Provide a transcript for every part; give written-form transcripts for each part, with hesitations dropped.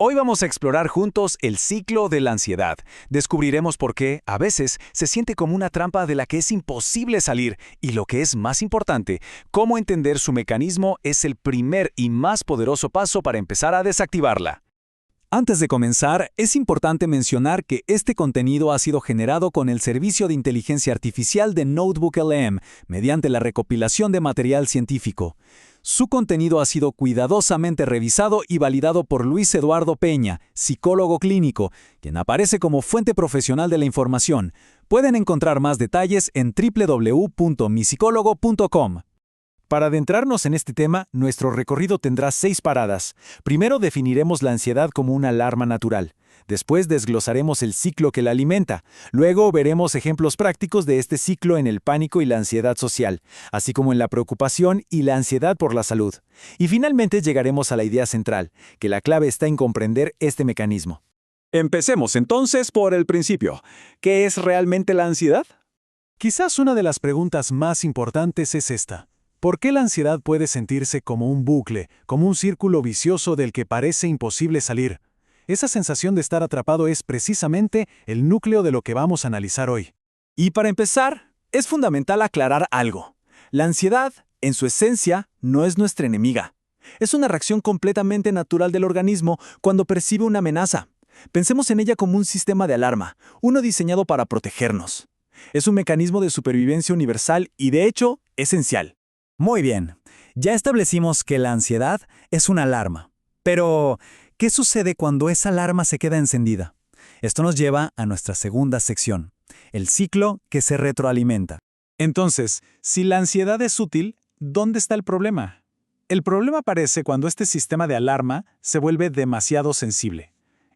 Hoy vamos a explorar juntos el ciclo de la ansiedad. Descubriremos por qué, a veces, se siente como una trampa de la que es imposible salir y, lo que es más importante, cómo entender su mecanismo es el primer y más poderoso paso para empezar a desactivarla. Antes de comenzar, es importante mencionar que este contenido ha sido generado con el servicio de inteligencia artificial de NotebookLM mediante la recopilación de material científico. Su contenido ha sido cuidadosamente revisado y validado por Luis Eduardo Peña, psicólogo clínico, quien aparece como fuente profesional de la información. Pueden encontrar más detalles en www.misicólogo.com. Para adentrarnos en este tema, nuestro recorrido tendrá 6 paradas. Primero definiremos la ansiedad como una alarma natural. Después desglosaremos el ciclo que la alimenta. Luego veremos ejemplos prácticos de este ciclo en el pánico y la ansiedad social, así como en la preocupación y la ansiedad por la salud. Y finalmente llegaremos a la idea central, que la clave está en comprender este mecanismo. Empecemos entonces por el principio. ¿Qué es realmente la ansiedad? Quizás una de las preguntas más importantes es esta. ¿Por qué la ansiedad puede sentirse como un bucle, como un círculo vicioso del que parece imposible salir? Esa sensación de estar atrapado es precisamente el núcleo de lo que vamos a analizar hoy. Y para empezar, es fundamental aclarar algo. La ansiedad, en su esencia, no es nuestra enemiga. Es una reacción completamente natural del organismo cuando percibe una amenaza. Pensemos en ella como un sistema de alarma, uno diseñado para protegernos. Es un mecanismo de supervivencia universal y, de hecho, esencial. Muy bien, ya establecimos que la ansiedad es una alarma. Pero, ¿qué sucede cuando esa alarma se queda encendida? Esto nos lleva a nuestra segunda sección, el ciclo que se retroalimenta. Entonces, si la ansiedad es útil, ¿dónde está el problema? El problema aparece cuando este sistema de alarma se vuelve demasiado sensible.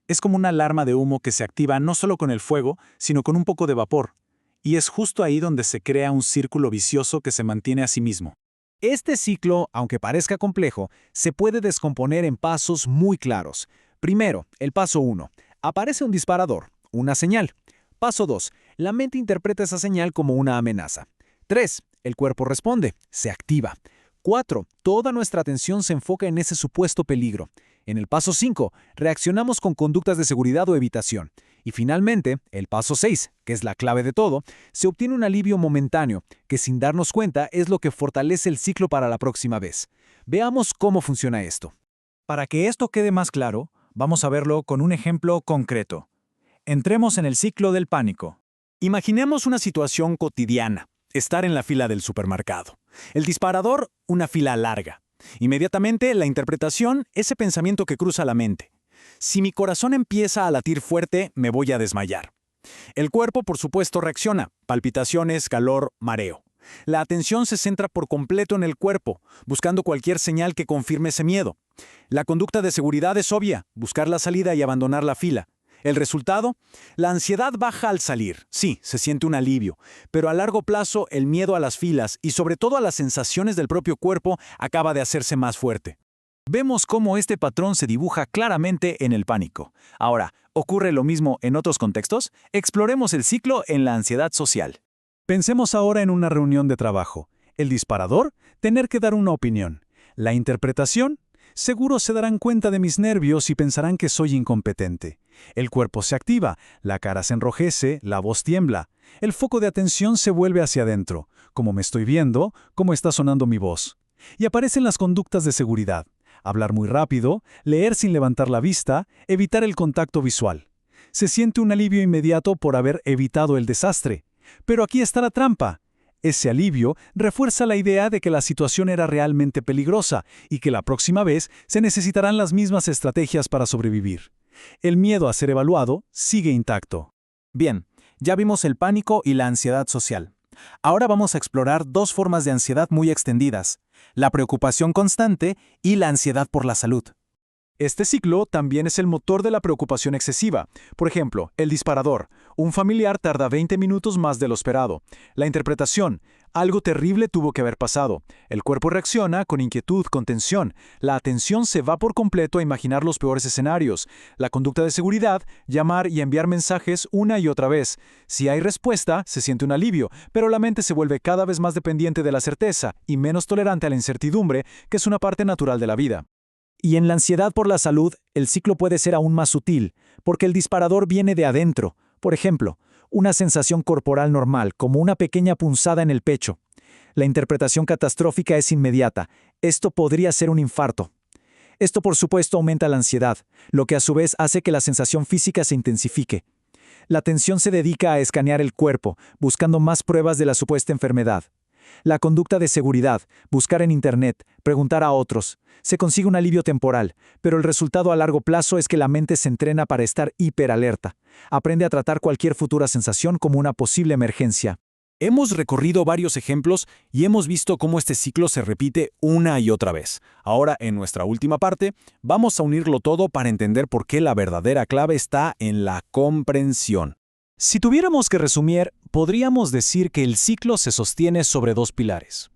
Es como una alarma de humo que se activa no solo con el fuego, sino con un poco de vapor. Y es justo ahí donde se crea un círculo vicioso que se mantiene a sí mismo. Este ciclo, aunque parezca complejo, se puede descomponer en pasos muy claros. Primero, el paso 1. Aparece un disparador, una señal. Paso 2. La mente interpreta esa señal como una amenaza. 3. El cuerpo responde, se activa. 4. Toda nuestra atención se enfoca en ese supuesto peligro. En el paso 5, reaccionamos con conductas de seguridad o evitación. Y finalmente, el paso 6, que es la clave de todo, se obtiene un alivio momentáneo, que sin darnos cuenta es lo que fortalece el ciclo para la próxima vez. Veamos cómo funciona esto. Para que esto quede más claro, vamos a verlo con un ejemplo concreto. Entremos en el ciclo del pánico. Imaginemos una situación cotidiana, estar en la fila del supermercado. El disparador, una fila larga. Inmediatamente, la interpretación, ese pensamiento que cruza la mente. Si mi corazón empieza a latir fuerte, me voy a desmayar. El cuerpo, por supuesto, reacciona. Palpitaciones, calor, mareo. La atención se centra por completo en el cuerpo, buscando cualquier señal que confirme ese miedo. La conducta de seguridad es obvia, buscar la salida y abandonar la fila. ¿El resultado? La ansiedad baja al salir. Sí, se siente un alivio, pero a largo plazo el miedo a las filas y sobre todo a las sensaciones del propio cuerpo acaba de hacerse más fuerte. Vemos cómo este patrón se dibuja claramente en el pánico. Ahora, ¿ocurre lo mismo en otros contextos? Exploremos el ciclo en la ansiedad social. Pensemos ahora en una reunión de trabajo. El disparador, tener que dar una opinión. La interpretación, seguro se darán cuenta de mis nervios y pensarán que soy incompetente. El cuerpo se activa, la cara se enrojece, la voz tiembla. El foco de atención se vuelve hacia adentro, cómo me estoy viendo, cómo está sonando mi voz. Y aparecen las conductas de seguridad. Hablar muy rápido, leer sin levantar la vista, evitar el contacto visual. Se siente un alivio inmediato por haber evitado el desastre. Pero aquí está la trampa. Ese alivio refuerza la idea de que la situación era realmente peligrosa y que la próxima vez se necesitarán las mismas estrategias para sobrevivir. El miedo a ser evaluado sigue intacto. Bien, ya vimos el pánico y la ansiedad social. Ahora vamos a explorar 2 formas de ansiedad muy extendidas: la preocupación constante y la ansiedad por la salud. Este ciclo también es el motor de la preocupación excesiva. Por ejemplo, el disparador. Un familiar tarda 20 minutos más de lo esperado. La interpretación. Algo terrible tuvo que haber pasado. El cuerpo reacciona con inquietud, con tensión. La atención se va por completo a imaginar los peores escenarios. La conducta de seguridad. Llamar y enviar mensajes una y otra vez. Si hay respuesta, se siente un alivio, pero la mente se vuelve cada vez más dependiente de la certeza y menos tolerante a la incertidumbre, que es una parte natural de la vida. Y en la ansiedad por la salud, el ciclo puede ser aún más sutil, porque el disparador viene de adentro. Por ejemplo, una sensación corporal normal, como una pequeña punzada en el pecho. La interpretación catastrófica es inmediata. Esto podría ser un infarto. Esto, por supuesto, aumenta la ansiedad, lo que a su vez hace que la sensación física se intensifique. La atención se dedica a escanear el cuerpo, buscando más pruebas de la supuesta enfermedad. La conducta de seguridad, buscar en Internet, preguntar a otros, se consigue un alivio temporal, pero el resultado a largo plazo es que la mente se entrena para estar hiperalerta. Aprende a tratar cualquier futura sensación como una posible emergencia. Hemos recorrido varios ejemplos y hemos visto cómo este ciclo se repite una y otra vez. Ahora, en nuestra última parte, vamos a unirlo todo para entender por qué la verdadera clave está en la comprensión. Si tuviéramos que resumir, podríamos decir que el ciclo se sostiene sobre dos pilares.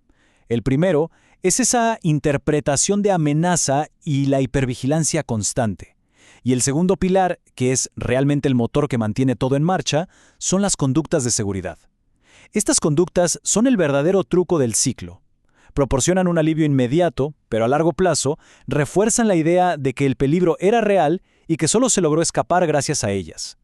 El primero es esa interpretación de amenaza y la hipervigilancia constante. Y el segundo pilar, que es realmente el motor que mantiene todo en marcha, son las conductas de seguridad. Estas conductas son el verdadero truco del ciclo. Proporcionan un alivio inmediato, pero a largo plazo refuerzan la idea de que el peligro era real y que solo se logró escapar gracias a ellas.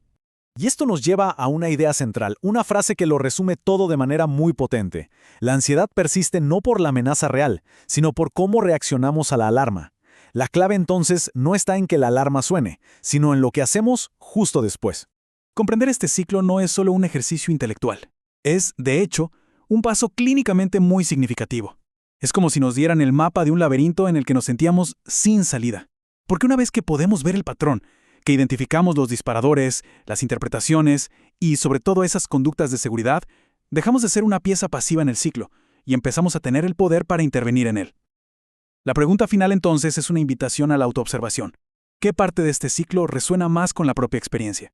Y esto nos lleva a una idea central, una frase que lo resume todo de manera muy potente. La ansiedad persiste no por la amenaza real, sino por cómo reaccionamos a la alarma. La clave entonces no está en que la alarma suene, sino en lo que hacemos justo después. Comprender este ciclo no es solo un ejercicio intelectual. Es, de hecho, un paso clínicamente muy significativo. Es como si nos dieran el mapa de un laberinto en el que nos sentíamos sin salida. Porque una vez que podemos ver el patrón, que identificamos los disparadores, las interpretaciones y sobre todo esas conductas de seguridad, dejamos de ser una pieza pasiva en el ciclo y empezamos a tener el poder para intervenir en él. La pregunta final entonces es una invitación a la autoobservación. ¿Qué parte de este ciclo resuena más con la propia experiencia?